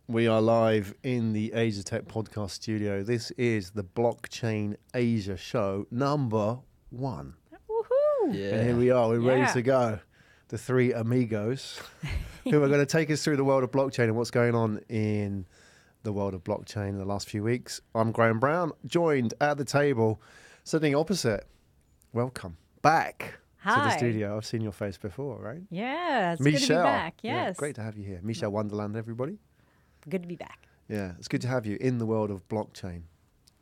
We are live in the Asia Tech podcast studio. This is the Blockchain Asia show number 1. Woohoo! Yeah. And here we are. We're ready to go. The three amigos who are going to take us through the world of blockchain and what's going on in the world of blockchain in the last few weeks. I'm Graham Brown, joined at the table, sitting opposite. Welcome back to the studio. I've seen your face before, right? Yeah, it's Michelle. good to be back. Yes. Yeah, great to have you here. Michelle Wonderland, everybody. Good to be back. Yeah, it's good to have you in the world of blockchain.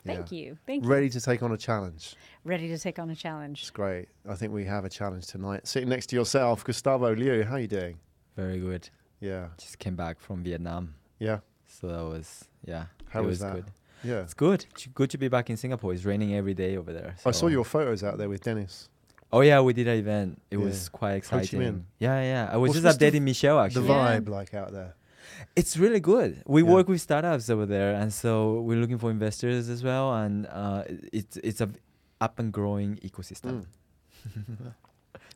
Thank you. Thank you. Ready to take on a challenge. Ready to take on a challenge. It's great. I think we have a challenge tonight. Sitting next to yourself, Gustavo Liu. How are you doing? Very good. Yeah. Just came back from Vietnam. Yeah. So that was, How it was was that? good. Yeah. It's good. It's good to be back in Singapore. It's raining every day over there. I saw so- your photos out there with Dennis. Oh yeah, we did an event. It Yeah. was quite Ho Chi exciting. Minh. Yeah. I was What's just the updating Michelle The actually. Yeah. vibe like out there. It's really good. We Yeah. work with startups over there, and so we're looking for investors as well. And it's a up and growing ecosystem.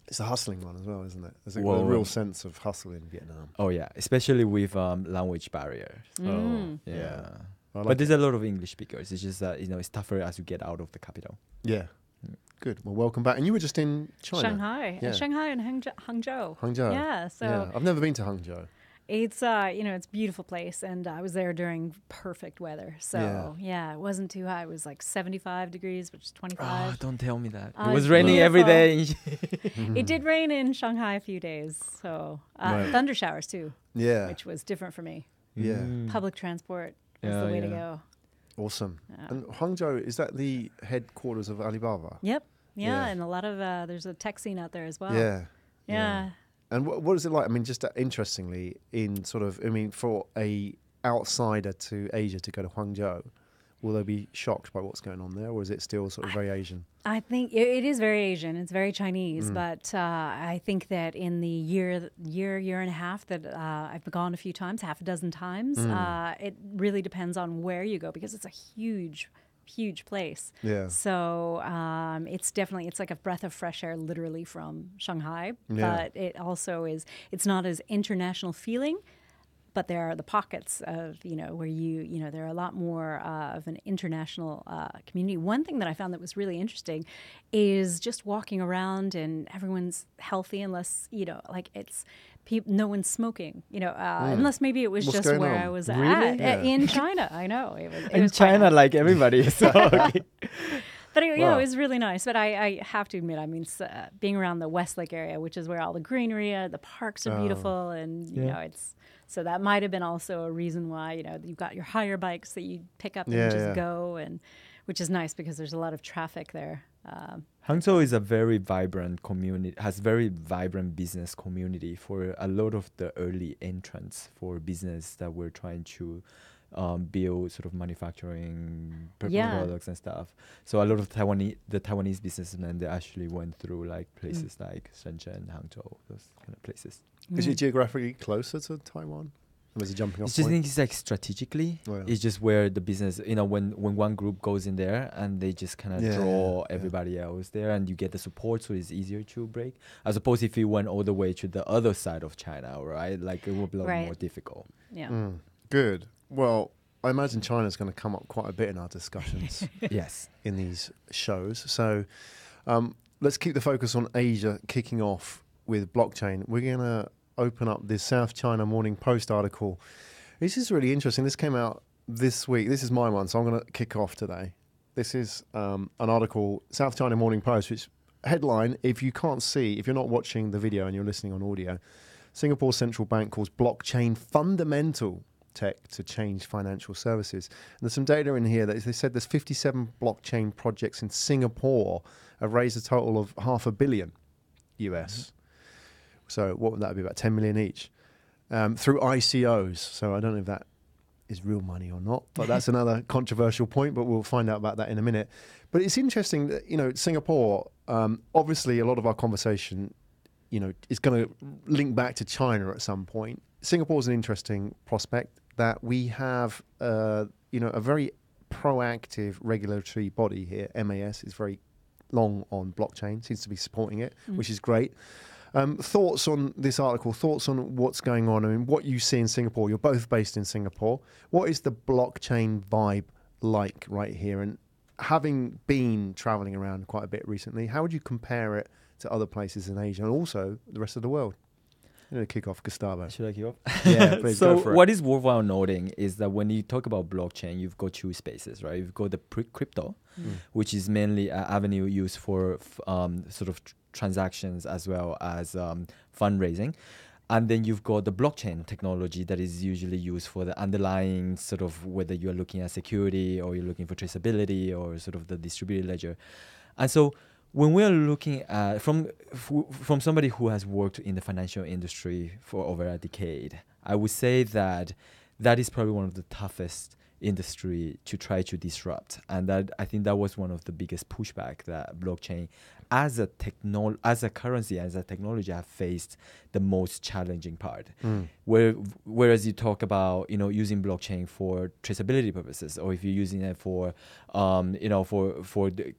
It's a hustling one as well, isn't it? There's a Well, real sense of hustle in Vietnam. Oh yeah, especially with language barriers. Mm. Yeah. I like But there's a lot of English speakers. It's just that it's tougher as you get out of the capital. Yeah. Good. Well, welcome back. And you were just in China. Shanghai. Yeah. Shanghai and Hangzhou. Hangzhou. Yeah, so Yeah. I've never been to Hangzhou. it's it's a beautiful place, and I was there during perfect weather. So Yeah. it wasn't too high. It was like 75 degrees, which is 25. Oh, don't tell me that. Oh, It was it's raining every beautiful. day. It did rain in Shanghai a few days, so Right. thunder showers too, Yeah. which was different for me. Yeah. Public transport was Yeah, the way to yeah. go. Awesome. Yeah. And Hangzhou, is that the headquarters of Alibaba? Yep. Yeah, Yeah. and a lot of there's a tech scene out there as well. Yeah. Yeah. And what is it like? I mean, just interestingly, for a outsider to Asia to go to Hangzhou, will they be shocked by what's going on there, or is it still sort of very Asian? I think it is very Asian. It's very Chinese, but I think that in the year and a half that I've gone a few times, half a dozen times, it really depends on where you go because it's a huge place. Yeah. So it's like a breath of fresh air literally from Shanghai, Yeah. but it also it's not as international feeling. But there are the pockets of, where there are a lot more of an international community. One thing that I found that was really interesting is just walking around and everyone's healthy unless, no one's smoking, unless maybe it was What's just going where on? I was Really? at Yeah. in China. I know. It In was quite China, nice. like everybody. So But it Wow. was really nice. But I have to admit, being around the Westlake area, which is where all the greenery, the parks are beautiful, and so that might have been also a reason why you've got your hire bikes that you pick up and just go, and which is nice because there's a lot of traffic there. Hangzhou is a very vibrant community, has very vibrant business community for a lot of the early entrants for business that we're trying to build sort of manufacturing products and stuff. So a lot of the Taiwanese businessmen, they actually went through like places like Shenzhen, Hangzhou, those kind of places. Is it geographically closer to Taiwan? Or is it jumping off I just point? think it's like strategically, Oh, yeah. it's just where the business, when one group goes in there and they just kind of draw everybody else there and you get the support, so it's easier to break. As opposed if you went all the way to the other side of China, right? Like it would be a lot more difficult. Yeah. Good. Well, I imagine China's going to come up quite a bit in our discussions Yes. in these shows. So let's keep the focus on Asia, kicking off with blockchain. We're going to open up this South China Morning Post article. This is really interesting. This came out this week. This is my one, so I'm going to kick off today. This is an article, South China Morning Post, which headline, if you're not watching the video and you're listening on audio, Singapore Central Bank calls blockchain fundamental tech to change financial services. And there's some data in here that they said there's 57 blockchain projects in Singapore have raised a total of $500 million US. So what would that be, about 10 million each, through ICOs. So I don't know if that is real money or not, but that's another controversial point, but we'll find out about that in a minute. But it's interesting that, Singapore, obviously a lot of our conversation, is going to link back to China at some point. Singapore is an interesting prospect that we have, a very proactive regulatory body here. MAS is very long on blockchain, seems to be supporting it, which is great. Thoughts on this article, thoughts on what's going on. I mean, what you see in Singapore, you're both based in Singapore. What is the blockchain vibe like right here? And having been traveling around quite a bit recently, how would you compare it to other places in Asia and also the rest of the world? I'm going to kick off, Gustavo. Should I kick off? Yeah, please So go for it. what is worthwhile noting is that when you talk about blockchain, you've got two spaces, right? You've got the crypto, which is mainly an avenue used for sort of transactions as well as fundraising. And then you've got the blockchain technology that is usually used for the underlying sort of whether you're looking at security or you're looking for traceability or sort of the distributed ledger. And so when we're looking at from somebody who has worked in the financial industry for over a decade, I would say that is probably one of the toughest industry to try to disrupt, and that I think that was one of the biggest pushback that blockchain as a currency, as a technology have faced the most challenging part. Whereas you talk about using blockchain for traceability purposes, or if you're using it for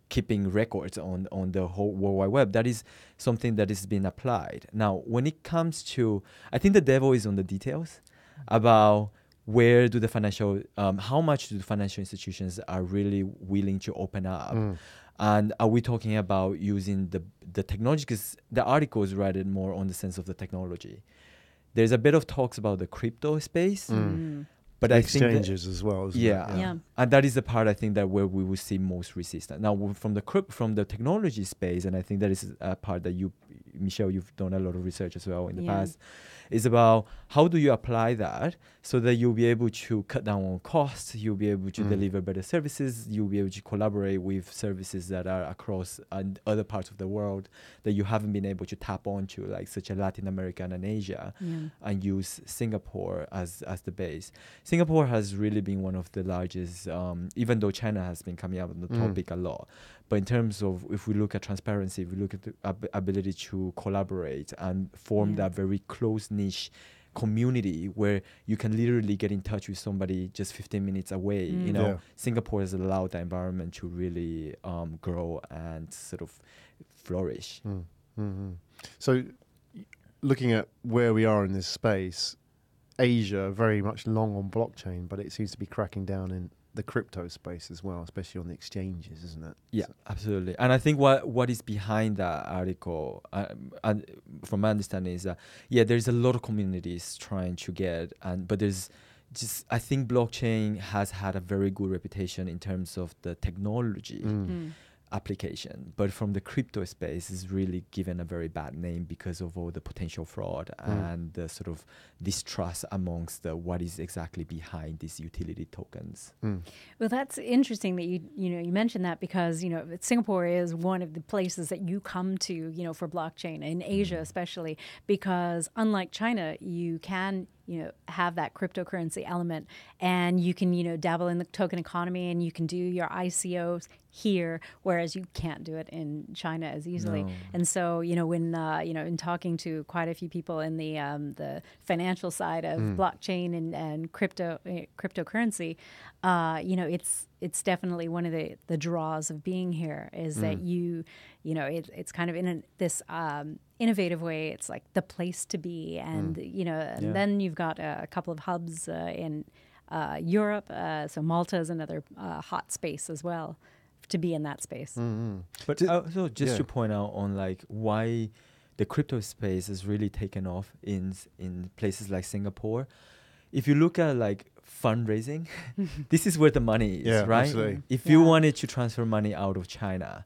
keeping records on the whole World Wide Web, that is something that is being applied. Now, when it comes to, I think the devil is on the details about where do the financial, how much do the financial institutions are really willing to open up? And are we talking about using the technology? Because the article is rated more on the sense of the technology. There's a bit of talks about the crypto space, but I think exchanges as well. Isn't it? Yeah. And that is the part I think that where we will see most resistance. Now, from the technology space, and I think that is a part that you, Michelle, you've done a lot of research as well in the past, is about how do you apply that so that you'll be able to cut down on costs, you'll be able to deliver better services, you'll be able to collaborate with services that are across other parts of the world that you haven't been able to tap onto, like such as Latin America and Asia, and use Singapore as the base. Singapore has really been one of the largest, even though China has been coming up on the topic a lot. But in terms of, if we look at transparency, if we look at the ability to collaborate and form that very close niche community where you can literally get in touch with somebody just 15 minutes away, Singapore has allowed that environment to really grow and sort of flourish. So looking at where we are in this space, Asia very much long on blockchain, but it seems to be cracking down in the crypto space as well, especially on the exchanges, isn't it? Yeah, absolutely. And I think what is behind that article, and from my understanding, is that there's a lot of communities trying to get, but there's just, I think blockchain has had a very good reputation in terms of the technology application, but from the crypto space is really given a very bad name because of all the potential fraud and the sort of distrust amongst what is exactly behind these utility tokens. Well, that's interesting that you mentioned that, because Singapore is one of the places that you come to for blockchain in Asia, especially because unlike China, you can have that cryptocurrency element, and you can dabble in the token economy, and you can do your ICOs here, whereas you can't do it in China as easily. No. And so when in talking to quite a few people in the financial side of blockchain and cryptocurrency, it's definitely one of the draws of being here is that it's kind of in this innovative way. It's like the place to be, and and then you've got a couple of hubs in Europe. So Malta is another hot space as well to be in that space. But also just to point out on like why the crypto space has really taken off in places like Singapore. If you look at like fundraising, this is where the money is, right? Absolutely. If you wanted to transfer money out of China,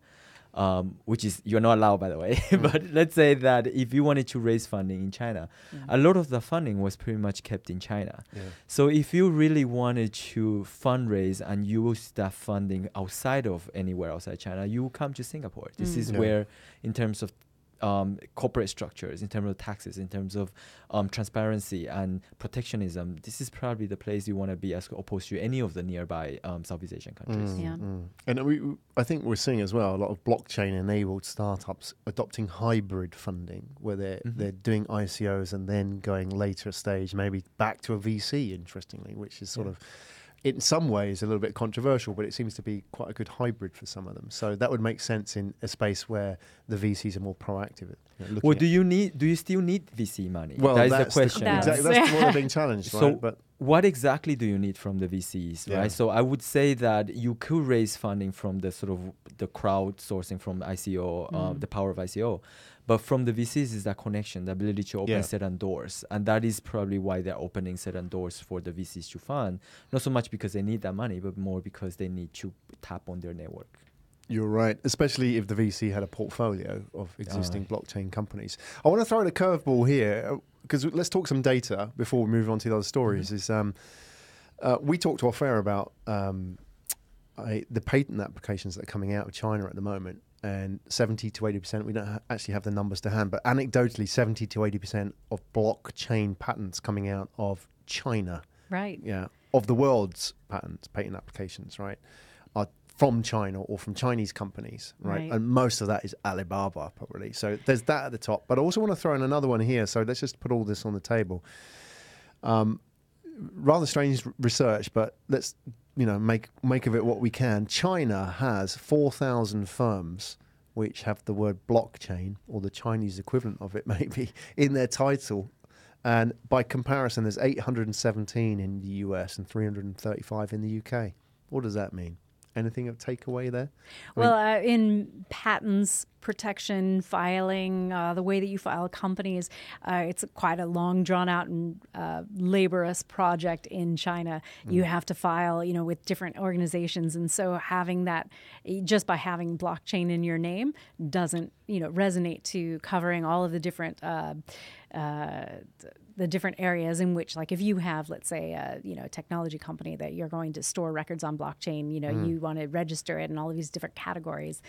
which is you're not allowed, by the way, but let's say that if you wanted to raise funding in China, a lot of the funding was pretty much kept in China. So if you really wanted to fundraise and use that funding outside of anywhere outside China, you come to Singapore. This is where, in terms of corporate structures, in terms of taxes, in terms of transparency and protectionism, this is probably the place you want to be as opposed to any of the nearby Southeast Asian countries. And I think we're seeing as well a lot of blockchain-enabled startups adopting hybrid funding, where they're doing ICOs and then going later stage, maybe back to a VC, interestingly, which is sort of in some ways a little bit controversial, but it seems to be quite a good hybrid for some of them. So that would make sense in a space where the VCs are more proactive. Well, do you still need VC money? Well, that is the that's question. Exactly, that's what they're being challenged, So right? But what exactly do you need from the VCs, right? So I would say that you could raise funding from the sort of the crowdsourcing from ICO, the power of ICO. But from the VCs is that connection, the ability to open certain doors. And that is probably why they're opening certain doors for the VCs to fund. Not so much because they need that money, but more because they need to tap on their network. You're right, especially if the VC had a portfolio of existing blockchain companies. I want to throw in a curveball here, because let's talk some data before we move on to the other stories. We talked off air about the patent applications that are coming out of China at the moment. And 70 to 80%, we don't actually have the numbers to hand, but anecdotally, 70 to 80% of blockchain patents coming out of China. Right. Yeah. Of the world's patent applications, right, are from China or from Chinese companies, right? And most of that is Alibaba, probably. So there's that at the top. But I also want to throw in another one here. So let's just put all this on the table. Rather strange research, but let's make of it what we can. China has 4,000 firms which have the word blockchain, or the Chinese equivalent of it maybe, in their title. And by comparison, there's 817 in the US and 335 in the UK. What does that mean? Anything of takeaway there? In patents, protection, filing, the way that you file companies, it's quite a long, drawn-out and laborious project in China. You have to file, with different organizations, and so having that, just by having blockchain in your name, doesn't, resonate to covering all of the different areas in which, like if you have, let's say, a technology company that you're going to store records on blockchain, you want to register it in all of these different categories,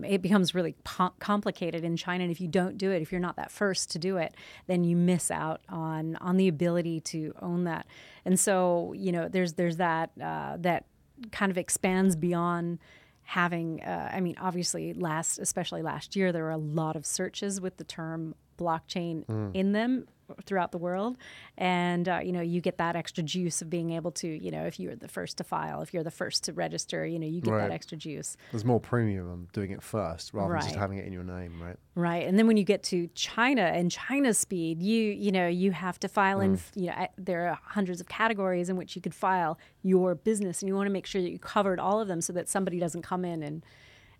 it becomes really complicated in China. And if you don't do it, if you're not that first to do it, then you miss out on the ability to own that. And so, there's that that kind of expands beyond having, obviously especially last year, there were a lot of searches with the term blockchain in them throughout the world. And, you get that extra juice of being able to, if you're the first to file, if you're the first to register, you get that extra juice. There's more premium on doing it first rather than just having it in your name, right? Right. And then when you get to China and China's speed, you have to file in, there are hundreds of categories in which you could file your business, and you want to make sure that you covered all of them so that somebody doesn't come in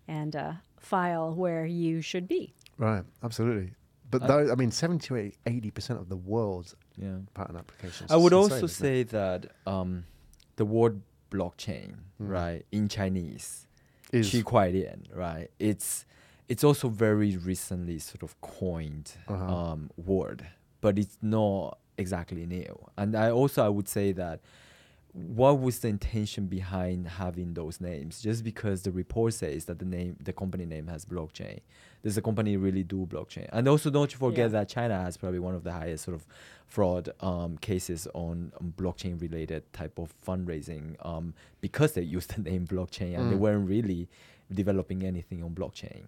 and file where you should be. Right. Absolutely. But 70 to 80% of the world's patent applications. I would also say that the word blockchain, right, in Chinese, is 区块链, right? It's also very recently sort of coined word, but it's not exactly new. And I would say that what was the intention behind having those names? Just because the report says that the company name has blockchain. Does the company really do blockchain? And also, don't you forget that China has probably one of the highest sort of fraud cases on blockchain related type of fundraising because they used the name blockchain and they weren't really developing anything on blockchain.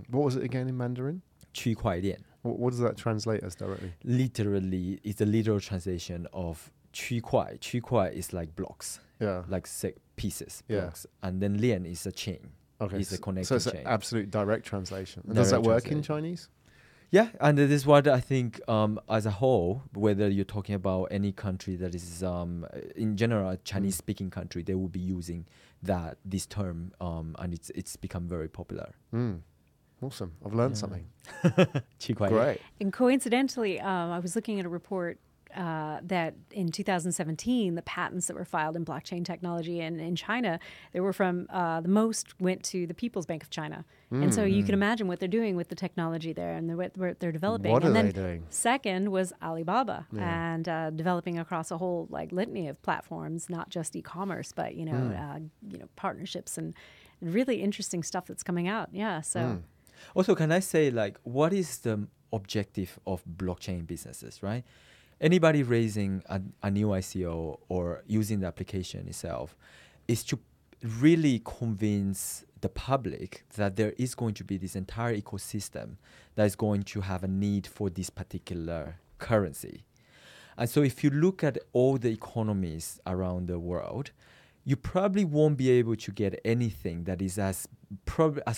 What was it again in Mandarin? 区块链. What does that translate as directly? Literally, it's a literal translation of 区块. 区块 is like blocks, like pieces, blocks, and then 链 is a chain. Okay, it's a connected so it's chain. an absolute direct translation. And does that work in Chinese? Yeah, and this is what I think as a whole, whether you're talking about any country that is in general a Chinese-speaking country, they will be using this term, and it's become very popular. Awesome, I've learned something. Great. And coincidentally, I was looking at a report that in 2017, the patents that were filed in blockchain technology in China, they were from the most went to the People's Bank of China. And so you can imagine what they're doing with the technology there and what they're developing. What and are then they doing? Second was Alibaba and developing across a whole litany of platforms, not just e-commerce, but partnerships and really interesting stuff that's coming out. Yeah. So also, can I say what is the objective of blockchain businesses, right? Anybody raising a new ICO or using the application itself is to really convince the public that there is going to be this entire ecosystem that is going to have a need for this particular currency. And so if you look at all the economies around the world, you probably won't be able to get anything that is as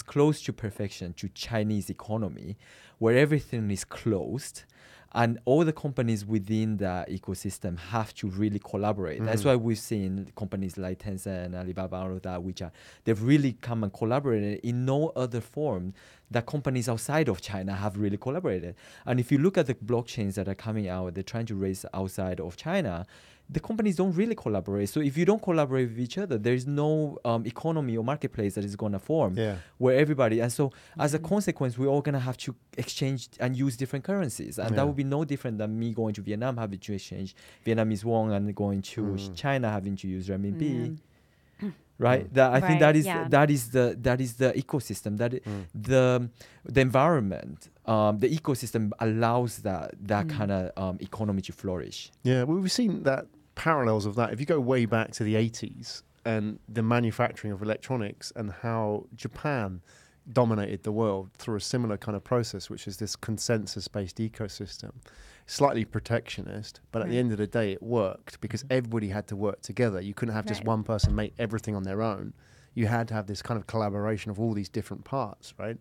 close to perfection to Chinese economy, where everything is closed and all the companies within the ecosystem have to really collaborate. That's why we've seen companies like Tencent, Alibaba, all of that, they've really come and collaborated in no other form that companies outside of China have really collaborated. And if you look at the blockchains that are coming out, they're trying to raise outside of China, the companies don't really collaborate. So if you don't collaborate with each other, there is no economy or marketplace that is going to form where everybody. And so as a consequence, we're all going to have to exchange and use different currencies. And that would be no different than me going to Vietnam having to exchange Vietnamese won and going to China having to use renminbi. Right. I think that is the ecosystem. The environment, the ecosystem allows that kind of economy to flourish. Yeah, well, we've seen that parallels of that. If you go way back to the 80s and the manufacturing of electronics and how Japan dominated the world through a similar kind of process, which is this consensus-based ecosystem, slightly protectionist, but at the end of the day, it worked because everybody had to work together. You couldn't have just one person make everything on their own. You had to have this kind of collaboration of all these different parts, right?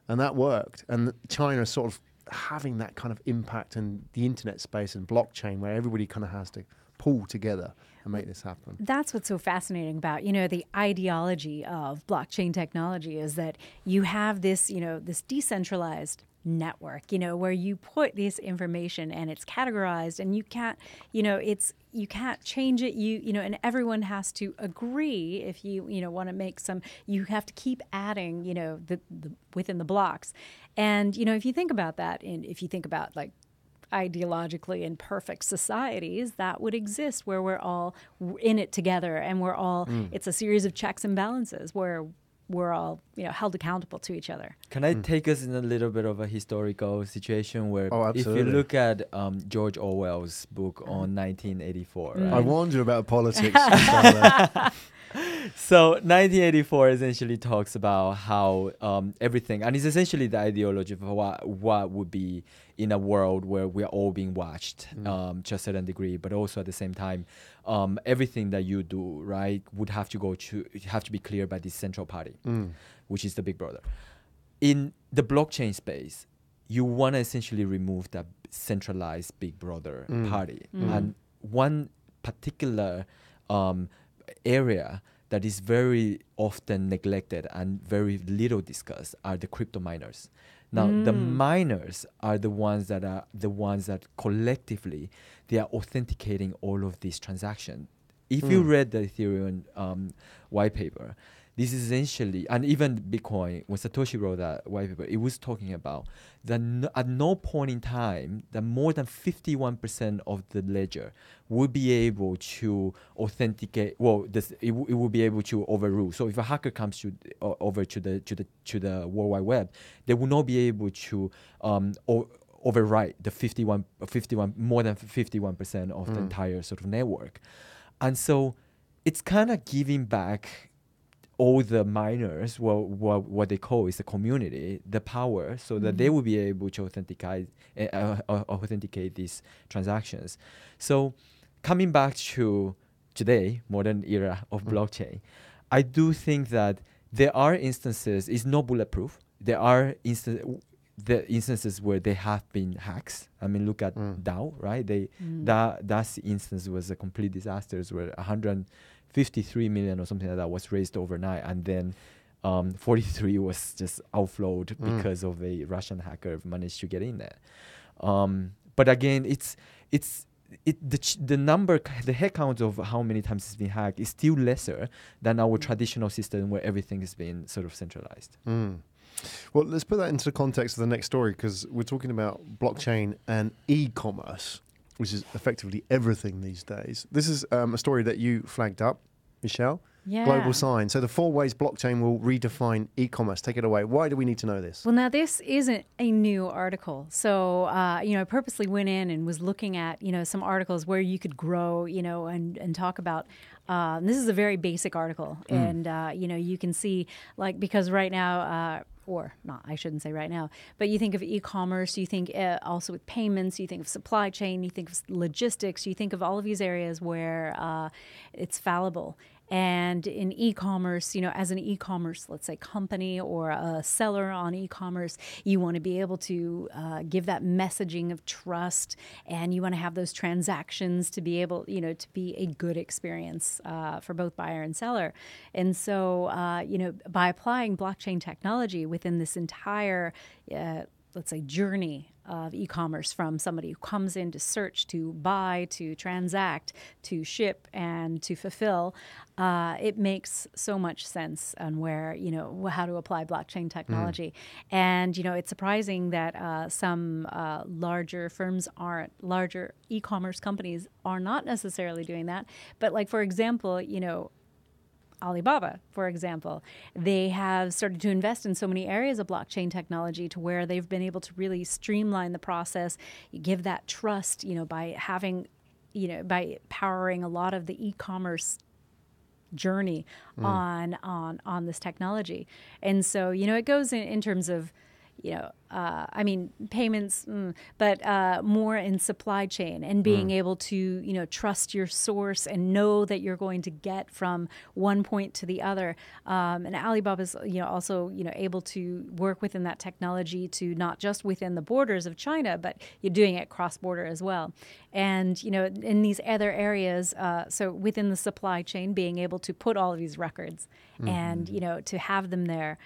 And that worked. And China is sort of having that kind of impact in the internet space and blockchain where everybody kind of has to pull together and make this happen. That's what's so fascinating about, the ideology of blockchain technology is that you have this, this decentralized network, where you put this information and it's categorized and you can't, you can't change it. And everyone has to agree if you want to make you have to keep adding, the within the blocks. And, if you think about that, and if you think about like ideologically in perfect societies, that would exist where we're all in it together and we're all, it's a series of checks and balances where we're all, held accountable to each other. Can I take us in a little bit of a historical situation where if you absolutely. look at George Orwell's book on 1984, right? I wonder about politics. So 1984 essentially talks about how everything, and it's essentially the ideology of what would be in a world where we are all being watched to a certain degree, but also at the same time, everything that you do, right, would have to be cleared by this central party, which is the big brother. In the blockchain space, you want to essentially remove that centralized big brother party. And one particular area that is very often neglected and very little discussed are the crypto miners. Now, the miners are the ones that collectively they are authenticating all of these transactions. If you read the Ethereum white paper, this is essentially, and even Bitcoin, when Satoshi wrote that white paper, it was talking about that at no point in time that more than 51% of the ledger would be able to authenticate. Well, it will be able to overrule. So if a hacker comes over to the World Wide Web, they will not be able to overwrite the more than 51% of the entire sort of network, and so it's kind of giving back all the miners, what they call is the community, the power, so that they will be able to authenticate these transactions. So coming back to today, modern era of blockchain, I do think that there are instances, it's not bulletproof. There are instances where there have been hacks. I mean, look at DAO, right? That instance was a complete disaster where 153 million or something like that was raised overnight, and then 43 was just outflowed because of a Russian hacker managed to get in there. But again, the number, the head count of how many times it's been hacked is still lesser than our traditional system where everything is being sort of centralized. Well, let's put that into the context of the next story, because we're talking about blockchain and e-commerce, which is effectively everything these days. This is a story that you flagged up, Michelle. Yeah. Global Sign. So the 4 ways blockchain will redefine e-commerce. Take it away. Why do we need to know this? Well, now this isn't a new article. So, I purposely went in and was looking at, some articles where you could grow, and talk about, this is a very basic article. And, you can see, because right now, or not, I shouldn't say right now, but you think of e-commerce, you think also with payments, you think of supply chain, you think of logistics, you think of all of these areas where it's fallible. And in e-commerce, as an e-commerce, let's say company or a seller on e-commerce, you want to be able to give that messaging of trust, and you want to have those transactions to be able, to be a good experience for both buyer and seller. And so, by applying blockchain technology within this entire, let's say, journey of e-commerce, from somebody who comes in to search, to buy, to transact, to ship, and to fulfill, it makes so much sense on where, how to apply blockchain technology. And, it's surprising that some larger firms larger e-commerce companies are not necessarily doing that. But like, for example, Alibaba, for example, they have started to invest in so many areas of blockchain technology to where they've been able to really streamline the process. You give that trust, by having, by powering a lot of the e-commerce journey on this technology. And so, it goes in terms of, payments, but more in supply chain and being able to, trust your source and know that you're going to get from one point to the other. And Alibaba's, also, able to work within that technology to not just within the borders of China, but you're doing it cross-border as well. And, in these other areas, so within the supply chain, being able to put all of these records and, to have them there,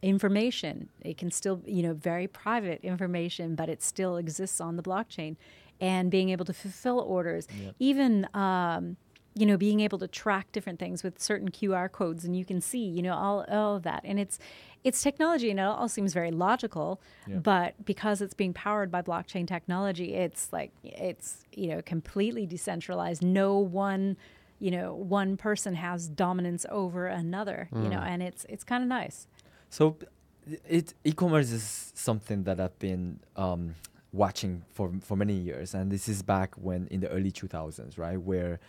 information. It can still, very private information, but it still exists on the blockchain. And being able to fulfill orders, even, being able to track different things with certain QR codes, and you can see, all of that. And it's technology, and it all seems very logical, but because it's being powered by blockchain technology, it's completely decentralized. No one, one person has dominance over another, and it's kind of nice. So e-commerce is something that I've been watching for many years. And this is back when in the early 2000s, right, where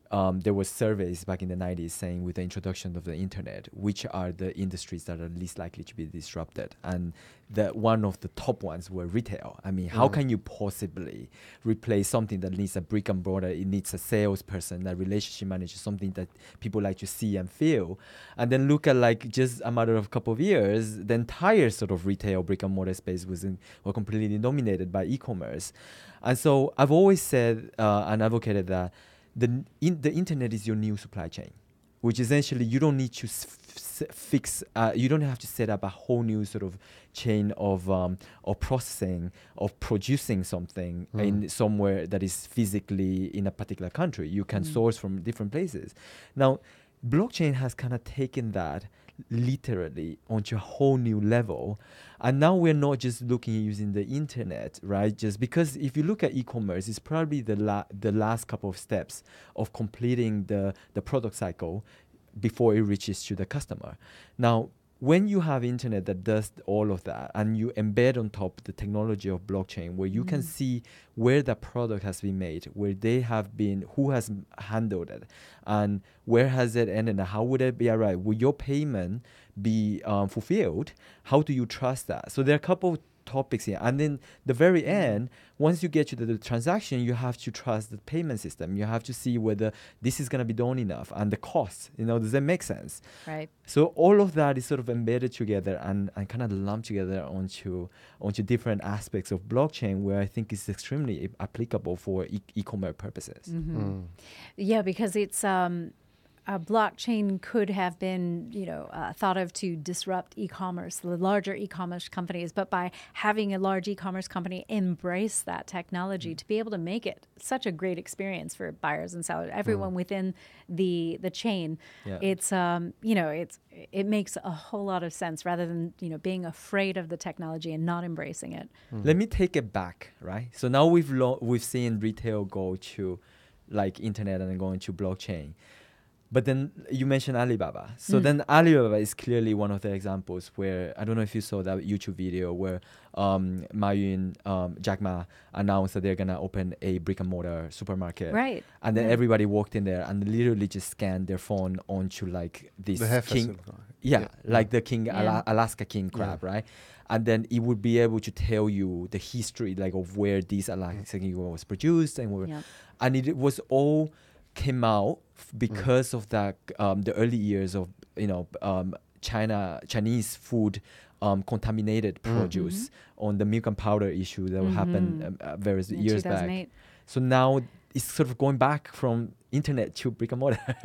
there were surveys back in the 90s saying with the introduction of the internet, which are the industries that are least likely to be disrupted. And one of the top ones were retail. I mean, how can you possibly replace something that needs a brick and mortar? It needs a salesperson, a relationship manager, something that people like to see and feel. And then look at just a matter of a couple of years, the entire sort of retail brick and mortar space was completely dominated by e-commerce. And so I've always said and advocated that the internet is your new supply chain, which essentially you don't need to you don't have to set up a whole new sort of chain of processing, of producing something in somewhere that is physically in a particular country. You can source from different places. Now, blockchain has kind of taken that literally onto a whole new level. And now we're not just looking at using the internet, right? Just because if you look at e-commerce, it's probably the last couple of steps of completing the product cycle before it reaches to the customer. Now, when you have internet that does all of that and you embed on top the technology of blockchain where you can see where the product has been made, where they have been, who has handled it, and where has it ended, and how would it be arrived? Will your payment be fulfilled? How do you trust that? So there are a couple topics here. And then the very end, once you get to the transaction, you have to trust the payment system. You have to see whether this is going to be done enough and the cost, does that make sense? Right. So all of that is sort of embedded together and kind of lumped together onto different aspects of blockchain where I think it's extremely applicable for e-commerce purposes. Yeah, because it's a blockchain could have been, thought of to disrupt e-commerce, the larger e-commerce companies. But by having a large e-commerce company embrace that technology to be able to make it such a great experience for buyers and sellers, everyone within the chain, it's it makes a whole lot of sense rather than being afraid of the technology and not embracing it. Let me take it back, right? So now we've seen retail go to internet and going to blockchain. But then you mentioned Alibaba. So then Alibaba is clearly one of the examples where, I don't know if you saw that YouTube video where Ma Yun, Jack Ma announced that they're going to open a brick and mortar supermarket. Right. And then everybody walked in there and literally just scanned their phone onto this the heifer king. supermarket. like the king Yeah. Alaska king crab, right? And then it would be able to tell you the history, like of where this Alaska king was produced and where, Yep. and it was all came out because of that the early years of Chinese food contaminated produce on the milk and powder issue that happened various In years back. 2008. So now it's sort of going back from internet to brick and mortar.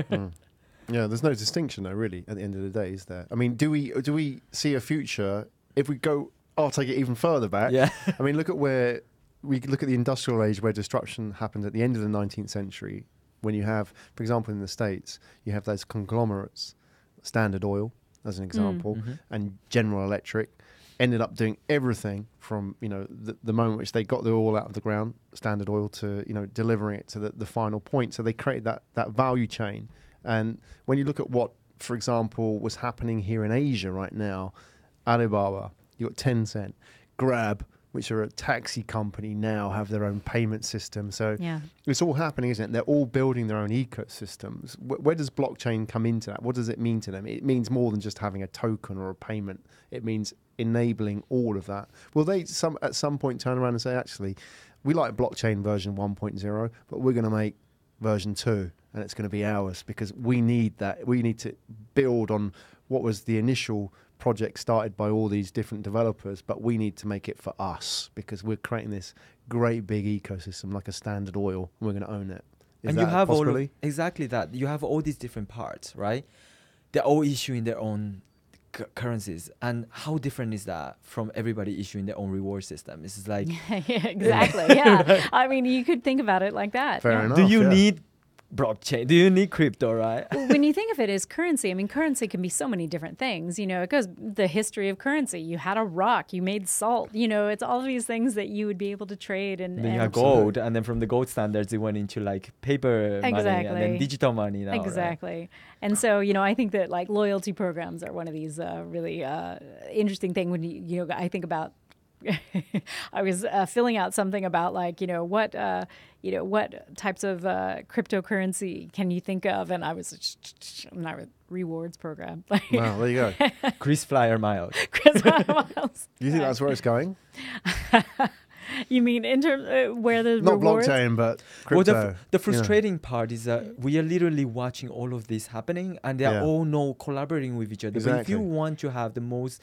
Yeah, there's no distinction though, really, at the end of the day, is there? I mean, do we see a future if we go? I'll take it even further back. Yeah. I mean, look at the industrial age where disruption happened at the end of the 19th century. When you have, for example, in the States, you have those conglomerates, Standard Oil, as an example, and General Electric ended up doing everything from the moment which they got the oil out of the ground, Standard Oil, to delivering it to the final point. So they created that value chain. And when you look at what, for example, was happening here in Asia right now, Alibaba, you got Tencent, Grab, which are a taxi company now, have their own payment system. So it's all happening, isn't it? They're all building their own ecosystems. Where does blockchain come into that? What does it mean to them? It means more than just having a token or a payment. It means enabling all of that. Will they at some point turn around and say, actually, we like blockchain version 1.0, but we're going to make version 2 and it's going to be ours because we need that. We need to build on what was the initial project started by all these different developers, but we need to make it for us because we're creating this great big ecosystem like a Standard Oil and we're going to own it. And you have exactly that. You have all these different parts, right? They're all issuing their own currencies. And how different is that from everybody issuing their own reward system? It's like... Yeah, exactly. Yeah. I mean, you could think about it like that. Fair enough. Do you need blockchain? Do you need crypto, right? Well, when you think of it as currency, I mean, currency can be so many different things. It goes the history of currency. You had a rock, you made salt. It's all these things that you would be able to trade. And then you have gold, and then from the gold standards, it went into like paper money and then digital money now. Exactly. Right? And so, I think that like loyalty programs are one of these really interesting things when I think about. I was filling out something about like what types of cryptocurrency can you think of, and I was not a rewards program. Wow, there you go. Chris Flyer miles. Miles. You think that's where it's going? You mean where the not rewards? Blockchain, but crypto? Well, the frustrating part is that we are literally watching all of this happening, and they are all collaborating with each other. Exactly. But if you want to have the most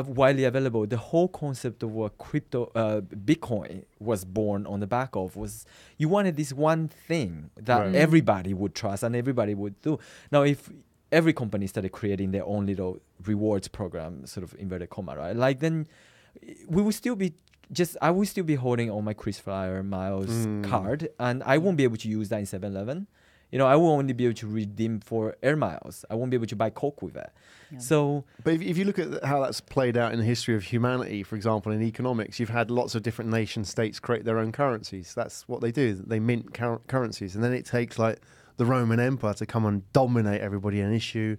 widely available, the whole concept of what Bitcoin was born on the back of was you wanted this one thing that everybody would trust and everybody would do. Now, if every company started creating their own little rewards program, sort of inverted comma, right? Like then we would still be I will still be holding on my Chris Flyer miles card, and I won't be able to use that in 7-Eleven. I will only be able to redeem for air miles. I won't be able to buy Coke with it. Yeah. So, but if you look at how that's played out in the history of humanity, for example, in economics, you've had lots of different nation states create their own currencies. That's what they do. They mint currencies. And then it takes like the Roman Empire to come and dominate everybody and issue,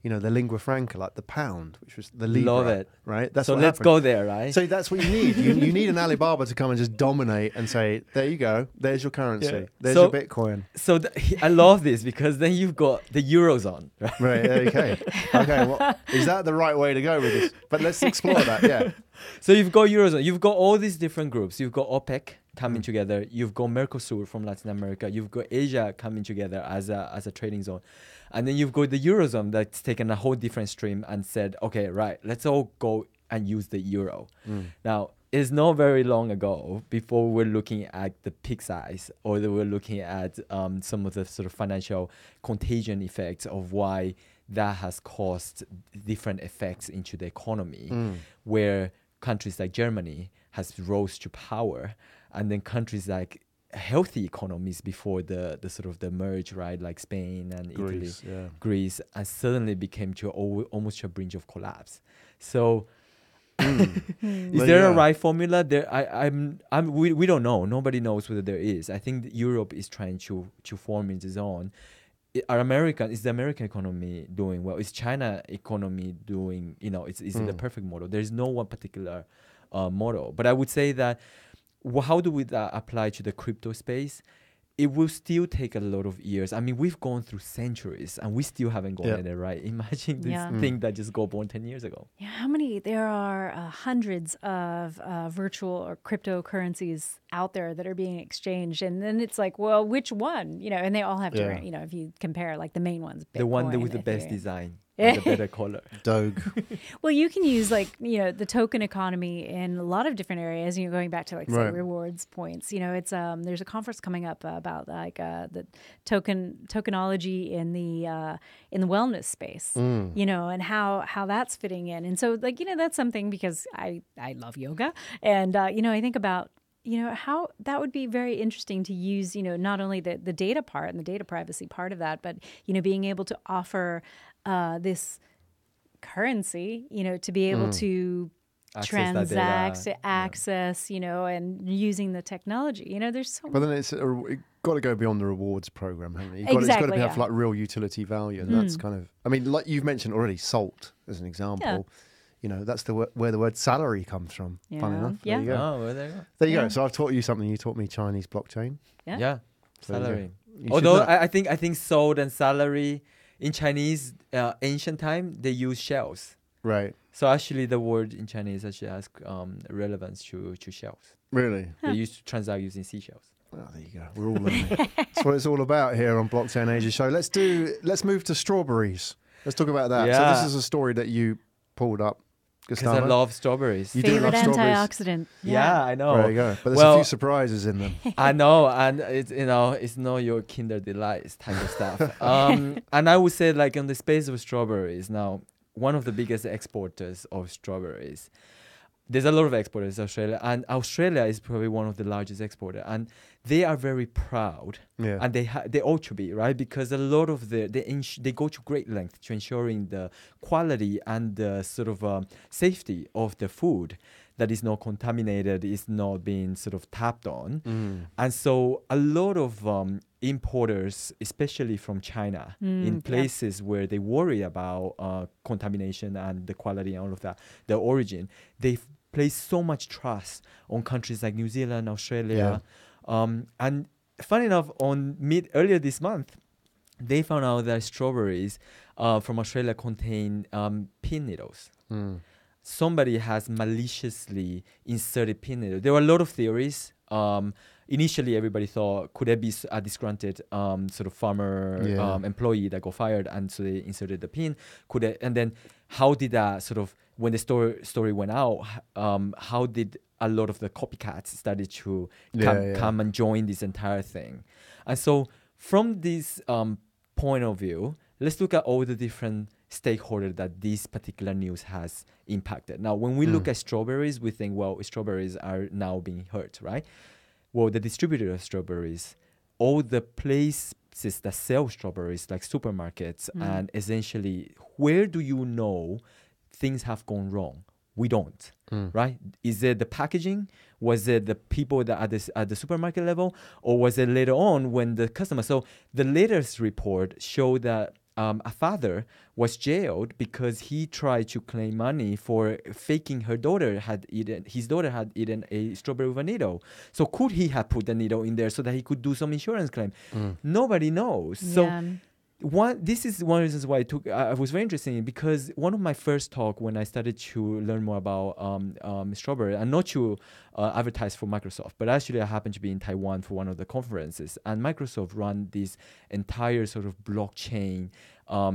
the lingua franca, like the pound, which was the Libra. Love it. Right? That's so what let's happened. go there, right? So that's what you need. You need an Alibaba to come and just dominate and say, there you go. There's your currency. Yeah. There's your Bitcoin. So I love this because then you've got the Eurozone. Right. Okay. Okay. Well, is that the right way to go with this? But let's explore that. Yeah. So you've got Eurozone. You've got all these different groups. You've got OPEC coming together. You've got Mercosur from Latin America. You've got Asia coming together as a trading zone. And then you've got the Eurozone that's taken a whole different stream and said, okay, right, let's all go and use the euro. Now, it's not very long ago before we're looking at the peak size or that we're looking at some of the sort of financial contagion effects of why that has caused different effects into the economy, where countries like Germany has rose to power, and then countries like healthy economies before the sort of the merge, right, like Spain and Greece, and suddenly became to almost to a brink of collapse. So is there a right formula? We don't know. Nobody knows whether there is. I think Europe is trying to form its own. Is the American economy doing well? Is China economy doing, is it the perfect model? There's no one particular model. But I would say that how do we apply to the crypto space? it will still take a lot of years. I mean, we've gone through centuries and we still haven't gotten it right. Imagine this thing that just got born 10 years ago. Yeah, there are hundreds of virtual or cryptocurrencies out there that are being exchanged. And then it's like, well, which one? And they all have different, if you compare like the main ones, Bitcoin, the one with the best design. And the better color. Doge. Well, you can use the token economy in a lot of different areas. Going back to say rewards points. It's there's a conference coming up about the tokenology in the wellness space. And how that's fitting in. And so that's something, because I love yoga, and I think about how that would be very interesting to use, not only the data part and the data privacy part of that, but, being able to offer this currency, to be able to transact, access, and using the technology. There's so But then it's got to go beyond the rewards program, hasn't it? It's got to have like real utility value. And that's kind of, I mean, like you've mentioned already, salt as an example. That's where the word salary comes from. Funny enough. There you go. Oh, well, there you go. There you go. So I've taught you something. You taught me Chinese blockchain. Yeah. Salary. You Although I think salt and salary in Chinese ancient time, they use shells. Right. So actually the word in Chinese actually has relevance to shells. Really? They used to transact using seashells. Oh, there you go. We're all learning. That's what it's all about here on Blockchain Asia Show. Let's move to strawberries. Let's talk about that. Yeah. So this is a story that you pulled up, Gustavo. Because I love strawberries. You do favorite love strawberries. antioxidant. Yeah, I know. There you go. But there's a few surprises in them. I know, and it's not your Kinder Delights type of stuff. And I would say, like, in the space of strawberries, now one of the biggest exporters of strawberries. There's a lot of exporters in Australia, and Australia is probably one of the largest exporters, and they are very proud, and they ought to be, right? Because a lot of they go to great length to ensuring the quality and the sort of safety of the food that is not contaminated, is not being sort of tapped on, and so a lot of importers, especially from China, in places where they worry about contamination and the quality and all of that, the origin, they place so much trust on countries like New Zealand, Australia. And funny enough, earlier this month, they found out that strawberries from Australia contain pin needles. Somebody has maliciously inserted pin needles. There were a lot of theories. Initially, everybody thought, could it be a disgruntled sort of farmer employee that got fired, and so they inserted the pin? And then how did that sort of, when the story went out, how did a lot of the copycats started to come and join this entire thing? And so from this point of view, let's look at all the different stakeholders that this particular news has impacted. Now, when we look at strawberries, we think, well, strawberries are now being hurt, right? Well, the distributor of strawberries, all the places that sell strawberries, like supermarkets, and essentially, where do you know things have gone wrong? We don't, right? Is it the packaging? Was it the people that at the supermarket level? Or was it later on when the customer? So the latest report showed that a father was jailed because he tried to claim money for faking his daughter had eaten a strawberry with a needle. So could he have put the needle in there so that he could do some insurance claim? Nobody knows. So this is one of the reasons why I was very interested, because one of my first talk when I started to learn more about strawberry, and not to advertise for Microsoft, but actually I happened to be in Taiwan for one of the conferences, and Microsoft ran this entire sort of blockchain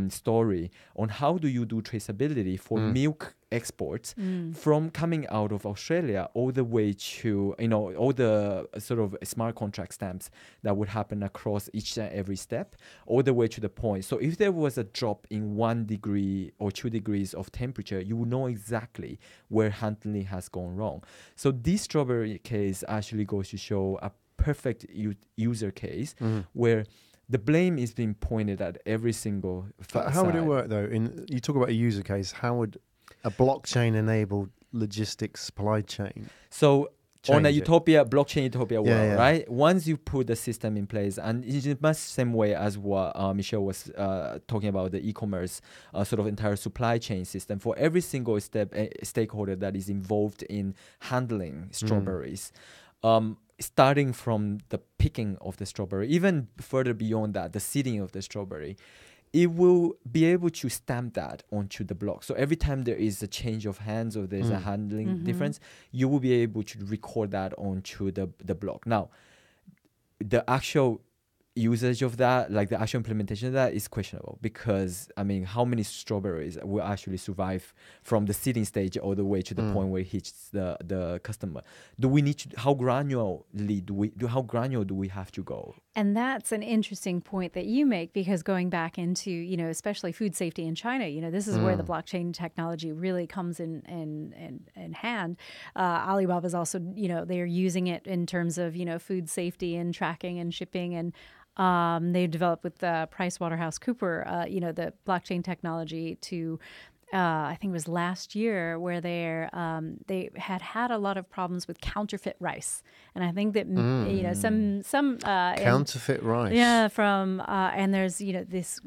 story on how do you do traceability for milk exports from coming out of Australia all the way to, all the sort of smart contract stamps that would happen across each and every step, all the way to the point. So if there was a drop in 1 degree or 2 degrees of temperature, you would know exactly where handling has gone wrong. So this strawberry case actually goes to show a perfect user case where the blame is being pointed at every single side. How would it work, though? You talk about a user case. How would a blockchain-enabled logistics supply chain on a blockchain utopia world, right? Once you put the system in place, and it's much the same way as what Michelle was talking about, the e-commerce sort of entire supply chain system, for every single stakeholder that is involved in handling strawberries, starting from the picking of the strawberry, even further beyond that, the seeding of the strawberry, it will be able to stamp that onto the block. So every time there is a change of hands or there's a handling difference, you will be able to record that onto the block. Now, the actual usage of that, like the actual implementation of that, is questionable, because I mean, how many strawberries will actually survive from the seeding stage all the way to the point where it hits the customer? Do we need to, how granular do we have to go? And that's an interesting point that you make, because going back into, especially food safety in China, this is where the blockchain technology really comes in hand. Alibaba's also, they're using it in terms of, food safety and tracking and shipping, and they developed with PricewaterhouseCoopers, the blockchain technology to, I think it was last year, where they had a lot of problems with counterfeit rice, and I think that some Counterfeit rice. Yeah, from and there's this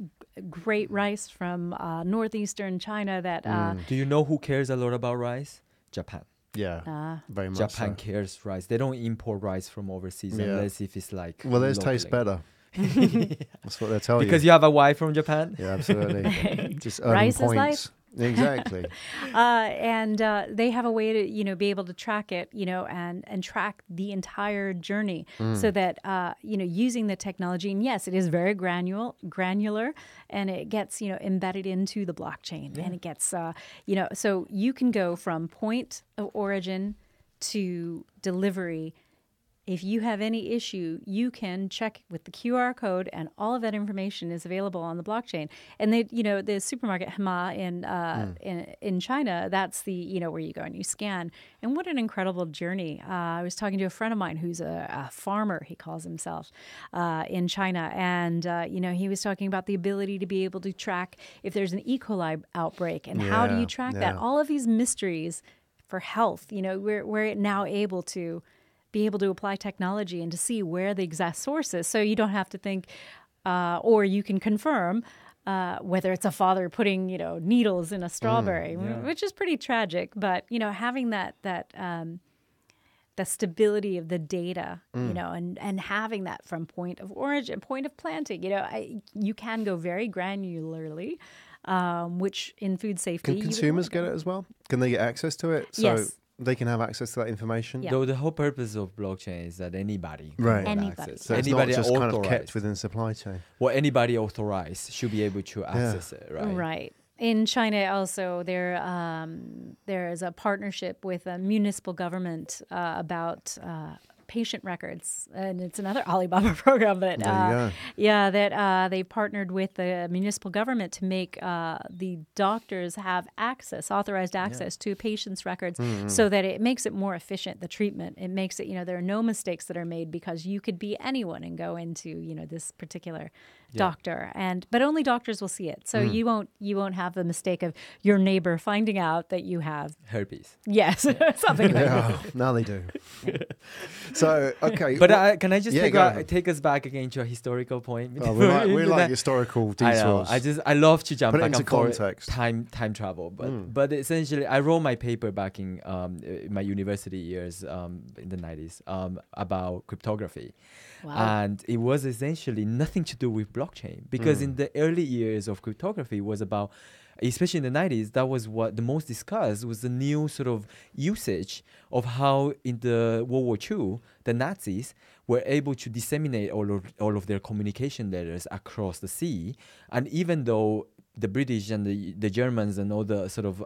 great rice from northeastern China that. Do you know who cares a lot about rice? Japan. Yeah, very much. Japan cares rice. They don't import rice from overseas unless if it's like. Well, theirs tastes better. That's what they're telling you. Because you have a wife from Japan? Yeah, absolutely. Just earning Rice points. is life. Exactly. And they have a way to, be able to track it, and track the entire journey, so that, using the technology. And yes, it is very granular, and it gets, embedded into the blockchain, and it gets, so you can go from point of origin to delivery. If you have any issue, you can check with the QR code, and all of that information is available on the blockchain. And they, the supermarket Hema in China, that's the, where you go and you scan. And what an incredible journey. I was talking to a friend of mine who's a farmer, he calls himself, in China. And, he was talking about the ability to be able to track if there's an E. coli outbreak, and how do you track that? All of these mysteries for health, we're now able to be able to apply technology and to see where the exact source is. So you don't have to think, or you can confirm whether it's a father putting, needles in a strawberry, which is pretty tragic. But, having that the stability of the data, and having that from point of origin, point of planting, you can go very granularly, which in food safety. Can consumers get it as well? Can they get access to it? So yes. They can have access to that information. Yeah. Though the whole purpose of blockchain is that anybody can have access. So it's anybody not just authorized, kind of kept within supply chain. Well, anybody authorized should be able to access it, right? Right. In China, also, there is a partnership with a municipal government about patient records, and it's another Alibaba program. But they partnered with the municipal government to make the doctors have authorized access to patients' records, so that it makes it more efficient. The treatment, it makes it, there are no mistakes that are made, because you could be anyone and go into, this particular doctor, but only doctors will see it. So you won't have the mistake of your neighbor finding out that you have herpes. Yes, something like that. Now they do. So, okay. But can I just take us back again to a historical point? We like historical details. I love to jump back and forth. Time travel. But essentially, I wrote my paper back in my university years in the 90s about cryptography. Wow. And it was essentially nothing to do with blockchain, because in the early years of cryptography was about, especially in the 90s, that was what the most discussed was the new sort of usage of how in the World War II, the Nazis were able to disseminate all of their communication letters across the sea. And even though the British and the Germans and all the sort of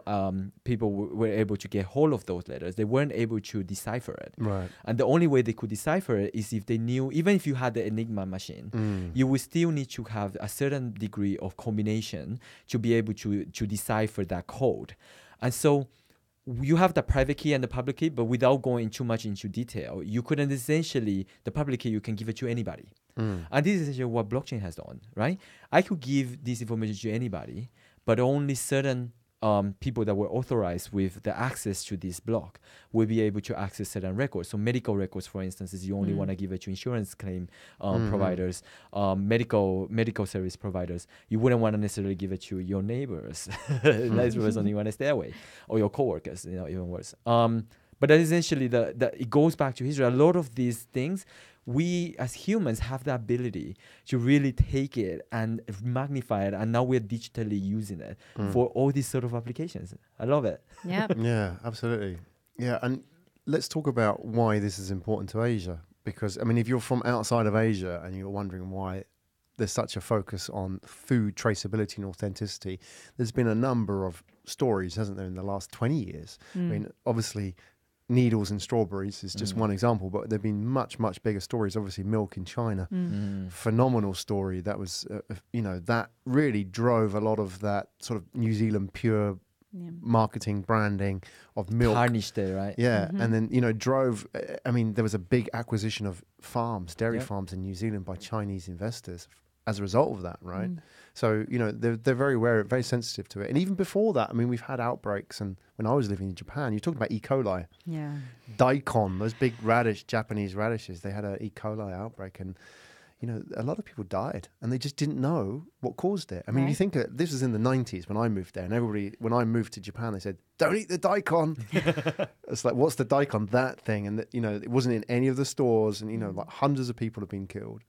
people were able to get hold of those letters, they weren't able to decipher it. Right. And the only way they could decipher it is if they knew, even if you had the Enigma machine, you would still need to have a certain degree of combination to be able to decipher that code. And so you have the private key and the public key, but without going too much into detail, you couldn't essentially, the public key, you can give it to anybody. And this is essentially what blockchain has done, right? I could give this information to anybody, but only certain people that were authorized with the access to this block will be able to access certain records. So medical records, for instance, is you only want to give it to insurance claim providers, medical service providers. You wouldn't want to necessarily give it to your neighbors. That's the person you want to stay away, or your coworkers, even worse. But that essentially it goes back to history. A lot of these things, we as humans have the ability to really take it and magnify it, and now we're digitally using it for all these sort of applications. I love it. Yeah. Yeah, absolutely. Yeah, and let's talk about why this is important to Asia. Because, I mean, if you're from outside of Asia and you're wondering why there's such a focus on food traceability and authenticity, there's been a number of stories, hasn't there, in the last 20 years? I mean, obviously, needles and strawberries is just one example, but there have been much, much bigger stories. Obviously, milk in China, phenomenal story. That was, that really drove a lot of that sort of New Zealand pure marketing branding of milk. Tarnished there, right? Yeah, and then, drove, I mean, there was a big acquisition of farms, dairy farms in New Zealand by Chinese investors as a result of that, right? So, they're very aware, very sensitive to it. And even before that, I mean, we've had outbreaks. And when I was living in Japan, you talked about E. coli. Yeah. Daikon, those big Japanese radishes, they had an E. coli outbreak. And, a lot of people died and they just didn't know what caused it. I mean, you think this was in the 90s when I moved there, and everybody, when I moved to Japan, they said, don't eat the daikon. It's like, what's the daikon? That thing. And, it wasn't in any of the stores. And, like hundreds of people have been killed.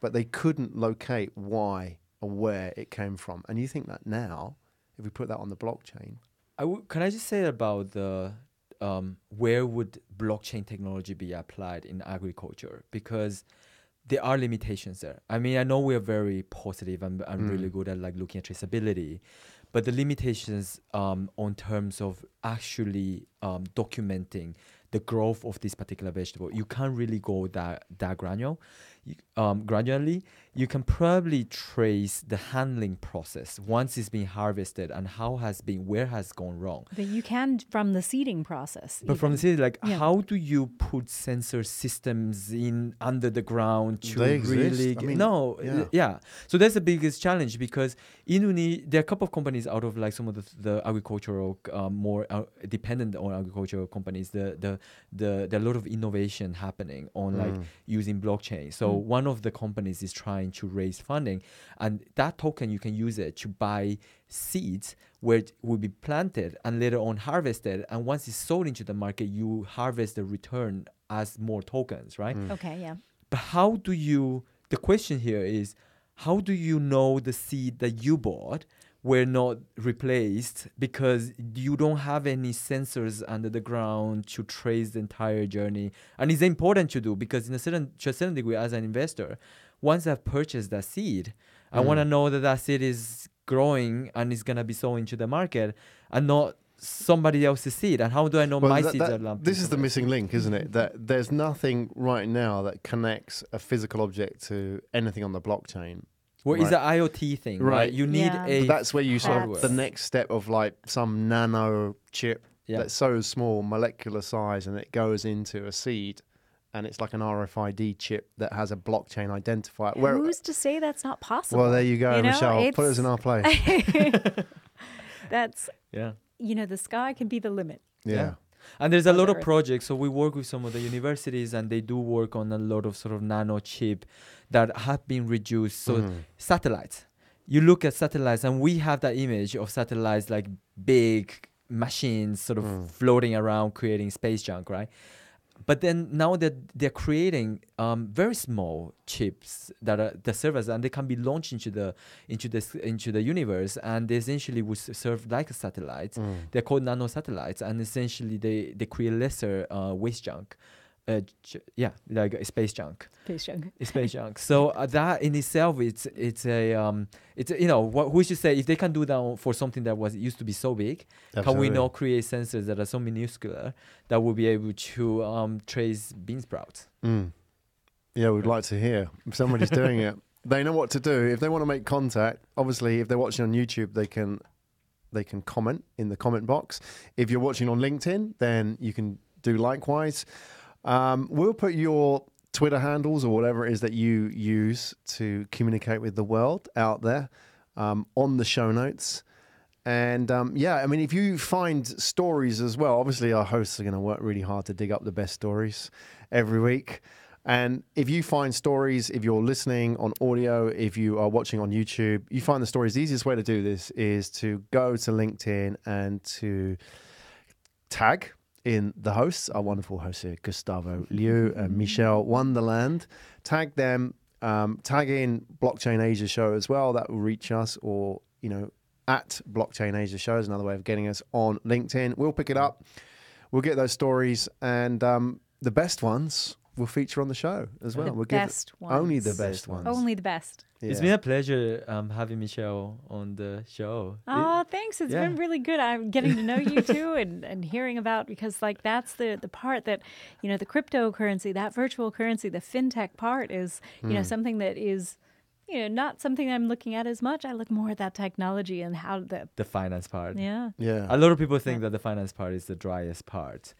But they couldn't locate why or where it came from. And you think that now, if we put that on the blockchain. Can I just say about the where would blockchain technology be applied in agriculture? Because there are limitations there. I mean, I know we are very positive and really good at like looking at traceability, but the limitations on terms of actually documenting the growth of this particular vegetable, you can't really go that granularly. You can probably trace the handling process once it's been harvested and where has gone wrong. But you can from the seeding process. But from the seeding, how do you put sensor systems in under the ground to They really? exist. I mean, yeah. So that's the biggest challenge, because Indonesia, there are a couple of companies out of like some of the agricultural more dependent on agricultural companies. There are a lot of innovation happening on like using blockchain. So one of the companies is trying to raise funding, and that token, you can use it to buy seeds where it will be planted and later on harvested, and once it's sold into the market, you harvest the return as more tokens, right? Okay, yeah. But the question here is, how do you know the seed that you bought were not replaced, because you don't have any sensors under the ground to trace the entire journey? And it's important to do, because to a certain degree, as an investor, once I've purchased that seed, I want to know that seed is growing and is going to be sold into the market and not somebody else's seed. And how do I know my seeds are lumped? This is the missing link, isn't it? That there's nothing right now that connects a physical object to anything on the blockchain. Well, it's an IoT thing, right? You need But that's where you sort of the next step of like some nano chip that's so small, molecular size, and it goes into a seed, and it's like an RFID chip that has a blockchain identifier. Who's to say that's not possible? Well, there you go, Michelle. Put us in our place. That's the sky can be the limit. Yeah. And there's a lot of projects. So we work with some of the universities, and they do work on a lot of sort of nano chip that have been reduced. So satellites, you look at satellites, and we have that image of satellites like big machines sort of floating around creating space junk, right? But then now that they're creating very small chips that are the servers, and they can be launched into the universe, and they essentially would serve like a satellite. They're called nano satellites, and essentially they create lesser waste junk. Like a space junk. Space junk. So that in itself, it's who should say, if they can do that for something that used to be so big, can we not create sensors that are so minuscule that will be able to trace bean sprouts? Yeah, we'd like to hear if somebody's doing it. They know what to do. If they want to make contact, obviously, if they're watching on YouTube, they can comment in the comment box. If you're watching on LinkedIn, then you can do likewise. We'll put your Twitter handles or whatever it is that you use to communicate with the world out there on the show notes. And I mean, if you find stories as well, obviously our hosts are going to work really hard to dig up the best stories every week. And if you find stories, if you're listening on audio, if you are watching on YouTube, you find the stories, the easiest way to do this is to go to LinkedIn and to tag in the hosts, our wonderful hosts here, Gustavo Liu and Michelle Wonderland. Tag them, tag in Blockchain Asia Show as well. That will reach us, or, you know, at Blockchain Asia Show is another way of getting us on LinkedIn. We'll pick it up. We'll get those stories, and the best ones will feature on the show as well. The We'll best give ones. only the best ones. Only the best. Yeah. It's been a pleasure having Michelle on the show. Oh, thanks. It's been really good. I'm getting to know you too, and hearing about, because like that's the part that, you know, the cryptocurrency, that virtual currency, the fintech part is, you know, something that is, you know, not something I'm looking at as much. I look more at that technology and how the finance part. Yeah. A lot of people think that the finance part is the driest part.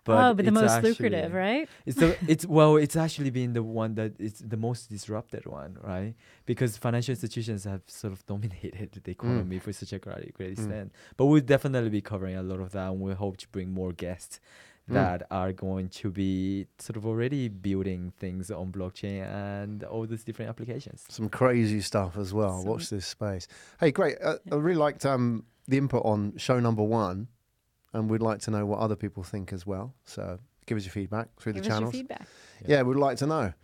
But the it's most actually, lucrative, right? It's actually been the one that is the most disrupted one, right? Because financial institutions have sort of dominated the economy for such a great extent. But we'll definitely be covering a lot of that, and we hope to bring more guests that are going to be sort of already building things on blockchain and all these different applications. Some crazy stuff as well. Watch this space. Hey, great. I really liked the input on show number 1. And we'd like to know what other people think as well. So give us your feedback through the channels. Give us your feedback. Yeah, we'd like to know.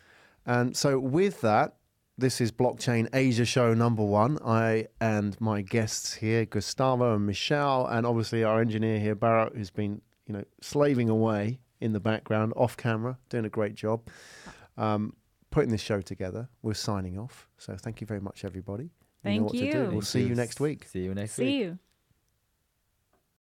And so with that, this is Blockchain Asia Show number 1. I and my guests here, Gustavo and Michelle, and obviously our engineer here, Barrett, who's been, you know, slaving away in the background, off camera, doing a great job, putting this show together. We're signing off. So thank you very much, everybody. Thank know what to do. you. We'll see you next week. See you next week. See you.